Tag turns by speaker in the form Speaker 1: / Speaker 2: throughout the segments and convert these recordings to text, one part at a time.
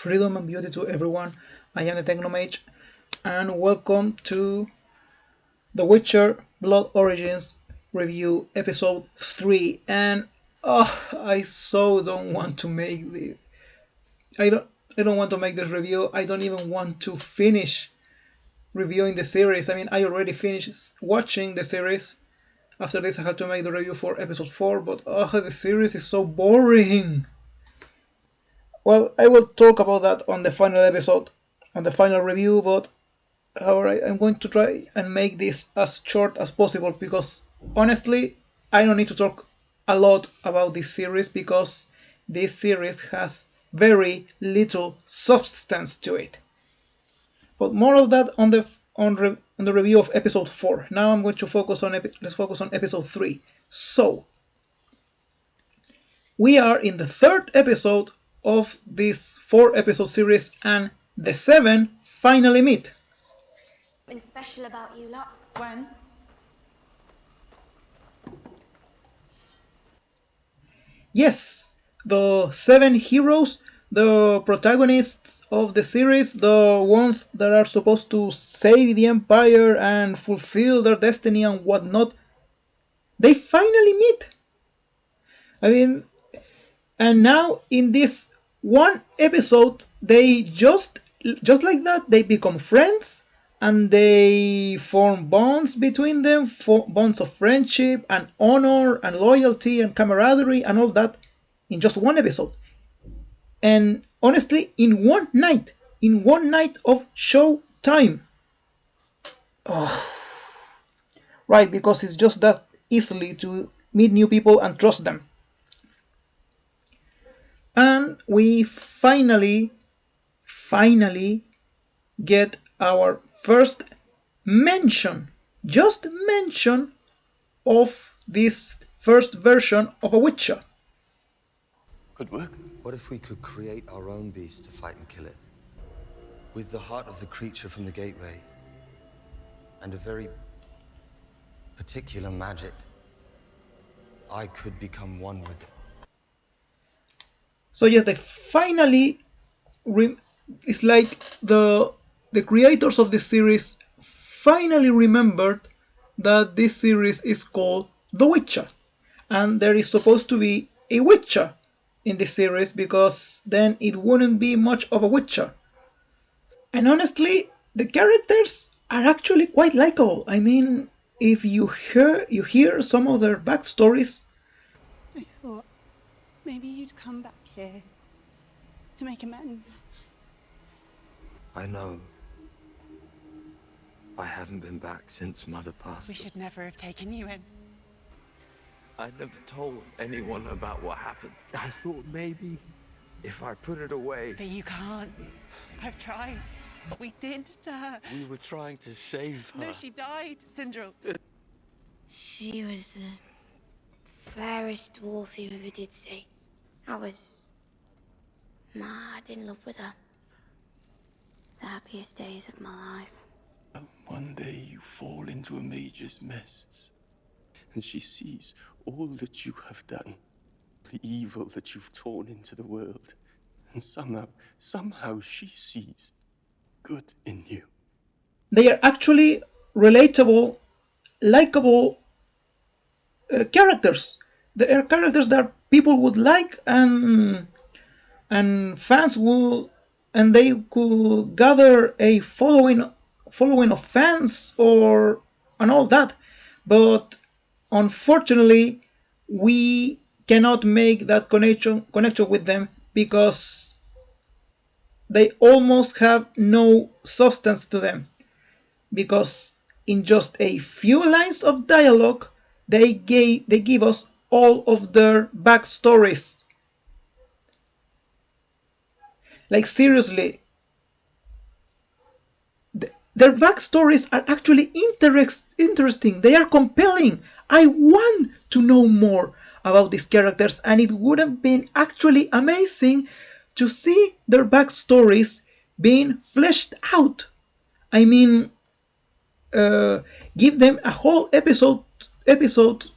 Speaker 1: freedom and beauty to everyone. I am the Technomage, and welcome to The Witcher Blood Origins review episode 3. And I so don't want to make the I don't I don't want to make this review. I don't even want to finish reviewing the series. I mean, I already finished watching the series. After this, I have to make the review for episode 4, but the series is so boring. Well, I will talk about that on the final episode, on the final review, but alright, I'm going to try and make this as short as possible because honestly, I don't need to talk a lot about this series because this series has very little substance to it. But more of that on the review of episode 4. Now I'm going to focus on let's focus on episode 3. So, we are in the third episode of this 4-episode series, and the 7 finally meet.
Speaker 2: Something special about you lot.
Speaker 3: When?
Speaker 1: Yes, the 7 heroes, the protagonists of the series, the ones that are supposed to save the Empire and fulfill their destiny and whatnot, they finally meet. I mean, and now in this one episode, they just like that, they become friends and they form bonds between them, bonds of friendship and honor and loyalty and camaraderie and all that in just one episode. And honestly, in one night of show time. Right, because it's just that easily to meet new people and trust them. And we finally get our first mention of this first version of a Witcher.
Speaker 4: Could work.
Speaker 5: What if we could create our own beast to fight and kill it? With the heart of the creature from the gateway and a very particular magic, I could become one with it.
Speaker 1: So yes, they finally it's like the creators of this series finally remembered that this series is called The Witcher, and there is supposed to be a Witcher in this series because then it wouldn't be much of a Witcher. And honestly, the characters are actually quite likable. I mean, if you hear some of their backstories.
Speaker 3: I thought maybe you'd come back here to make amends.
Speaker 5: I know. I haven't been back since Mother passed.
Speaker 3: We should never have taken you in.
Speaker 4: I never told anyone about what happened. I thought maybe if I put it away.
Speaker 3: But you can't. I've tried. What we did to her.
Speaker 4: We were trying to save her.
Speaker 3: No, she died, Sindril.
Speaker 2: She was the fairest dwarf you ever did see. I was mad in love with her. The happiest days of my life.
Speaker 6: One day you fall into a mage's mists, and she sees all that you have done, the evil that you've torn into the world, and somehow she sees good in you.
Speaker 1: They are actually relatable, likable characters. They are characters that people would like, and fans will, and they could gather a following of fans and all that. But unfortunately, we cannot make that connection with them because they almost have no substance to them. Because in just a few lines of dialogue, they give us all of their backstories. Like seriously, their backstories are actually interesting. They are compelling. I want to know more about these characters, and it would have been actually amazing to see their backstories being fleshed out. I mean, give them a whole episode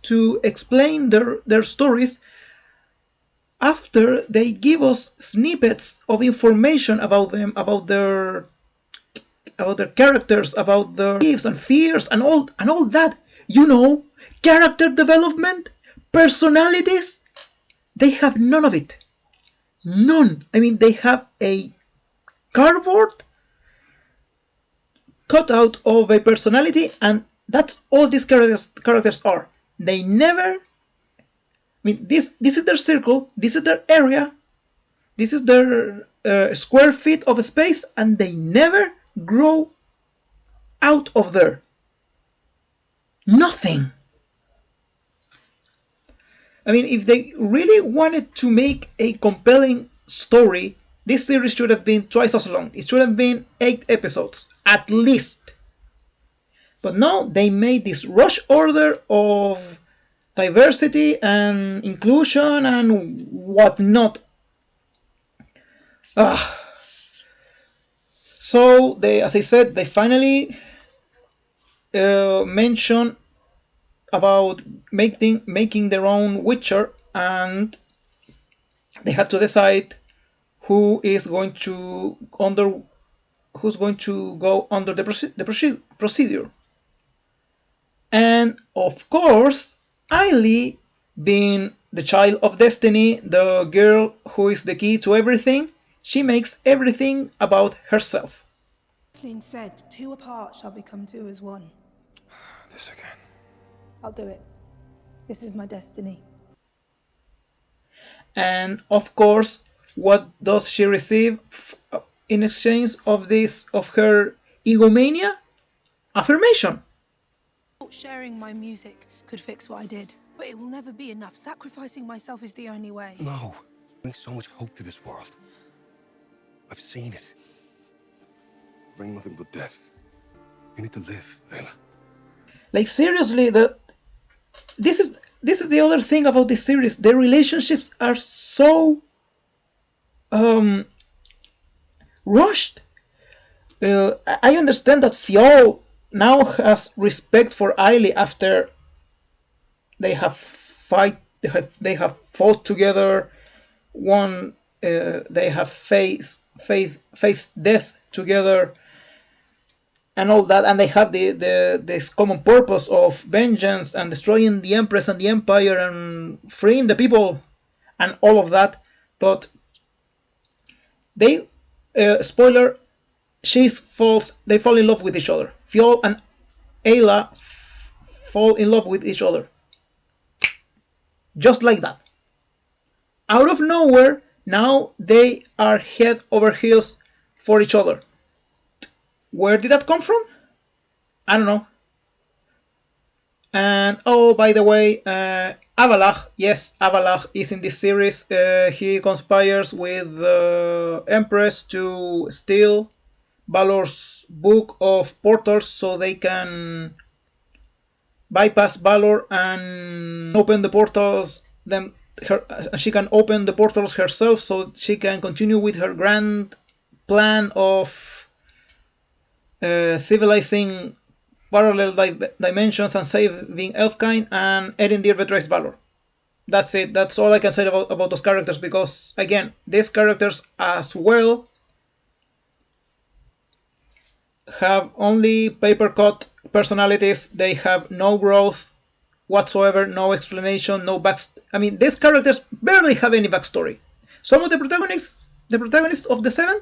Speaker 1: to explain their stories. after they give us snippets of information about them, about their characters, about their beliefs and fears and all that. Character development, personalities. They have none of it. None. I mean, they have a cardboard cut out of a personality, and that's all these characters are. They never. I mean, this is their circle. This is their area. This is their square feet of space, and they never grow out of there. Nothing. I mean, if they really wanted to make a compelling story, this series should have been twice as long. It should have been 8 episodes, at least. But no, they made this rush order of diversity and inclusion and whatnot. So as I said, they finally mention about making their own Witcher, and they had to decide who's going to go under the procedure. And of course, Ailey, being the child of destiny, the girl who is the key to everything, she makes everything about herself.
Speaker 7: Kathleen said, 2 apart shall become 2 as 1.
Speaker 4: This again.
Speaker 7: I'll do it. This is my destiny.
Speaker 1: And of course, what does she receive in exchange of her egomania? Affirmation.
Speaker 7: Sharing my music could fix what I did, but it will never be enough. Sacrificing myself is the only way.
Speaker 6: No. Bring so much hope to this world. I've seen it. Bring nothing but death. You need to live, Ayla.
Speaker 1: Like, seriously, this is the other thing about this series. The relationships are so rushed. I understand that Fiol now has respect for Ailey after they have fought together. They have faced death together, and all that, and they have this common purpose of vengeance and destroying the Empress and the Empire and freeing the people and all of that. But they, spoiler, they fall in love with each other. Fiol and Ayla fall in love with each other. Just like that. Out of nowhere, now they are head over heels for each other. Where did that come from? I don't know. And oh, by the way, Avalach, yes, Avalach is in this series. He conspires with the Empress to steal Valor's book of portals so they can bypass Valor and open the portals. She can open the portals herself so she can continue with her grand plan of civilizing parallel dimensions and saving Elfkind, and Erendir betrays Valor. That's it. That's all I can say about those characters, because, again, these characters as well have only paper-cut personalities. They have no growth whatsoever, no explanation, no I mean, these characters barely have any backstory. Some of the protagonists of the 7,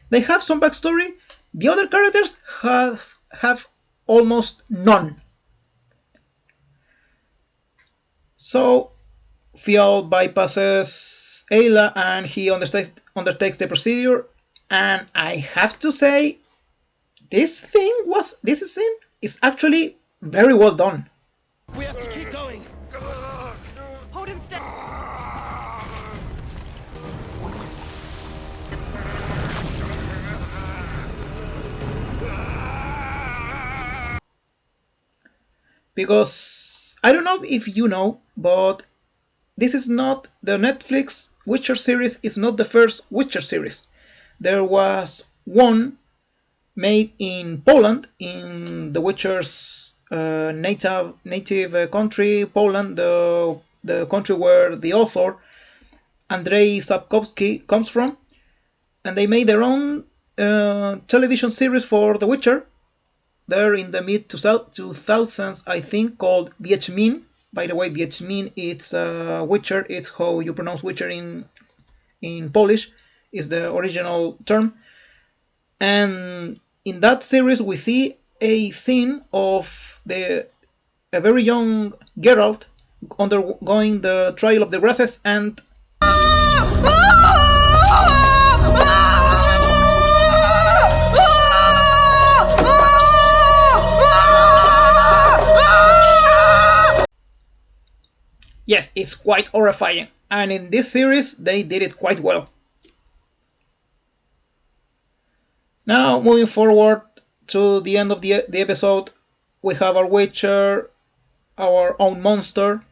Speaker 1: they have some backstory. The other characters have almost none. So Fiol bypasses Ayla and he undertakes the procedure. And I have to say, this scene is actually very well done.
Speaker 8: We have to keep going.
Speaker 7: Hold him steady.
Speaker 1: Because I don't know if you know, but this is not the Netflix Witcher series. Is not the first Witcher series. There was one made in Poland, in the Witcher's native country, Poland, the country where the author Andrei Sapkowski comes from, and they made their own television series for The Witcher. They're in the mid 2000s, I think, called Wiedźmin. By the way, Wiedźmin, it's Witcher, is how you pronounce Witcher in Polish, is the original term. And in that series, we see a scene of a very young Geralt undergoing the trial of the grasses, and yes, it's quite horrifying. And in this series, they did it quite well. Now, moving forward to the end of the episode, we have our Witcher, our own monster.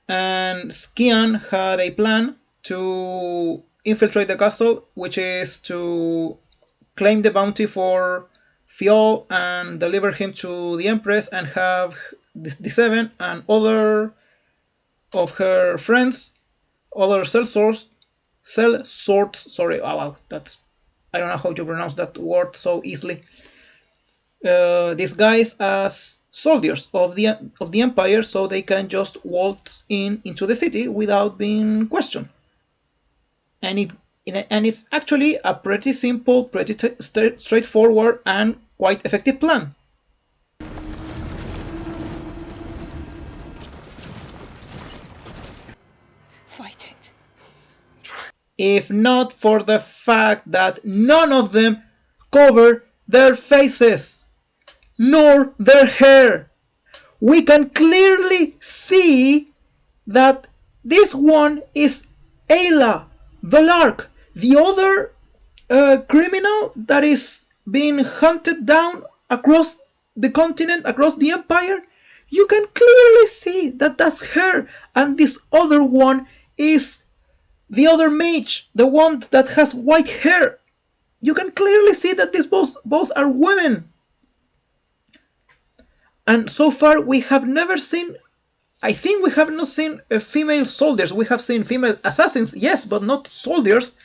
Speaker 1: And Skian had a plan to infiltrate the castle, which is to claim the bounty for Fiol and deliver him to the Empress, and have the Seven and other of her friends, other sellswords, sorry, oh wow, that's, I don't know how to pronounce that word so easily, disguised as soldiers of the Empire, so they can just waltz into the city without being questioned. And it's actually a pretty simple, pretty straightforward, and quite effective plan.
Speaker 3: Fight it.
Speaker 1: If not for the fact that none of them cover their faces, nor their hair, we can clearly see that this one is Ayla, the Lark, the other criminal that is being hunted down across the continent, across the Empire. You can clearly see that that's her, and this other one is the other mage, the one that has white hair. You can clearly see that these both are women. And so far we have never seen, I think we have not seen female soldiers. We have seen female assassins, yes, but not soldiers.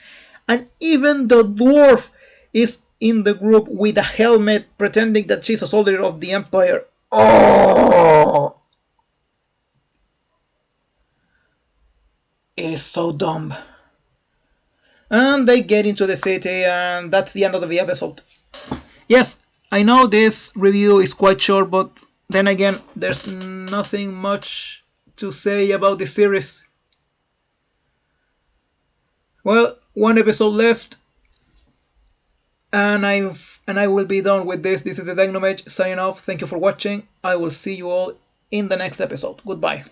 Speaker 1: And even the dwarf is in the group with a helmet, pretending that she's a soldier of the Empire. Oh! It is so dumb. And they get into the city, and that's the end of the episode. Yes, I know this review is quite short, but then again, there's nothing much to say about the series. Well, one episode left, and I will be done with this. This is the Technomage signing off. Thank you for watching. I will see you all in the next episode. Goodbye.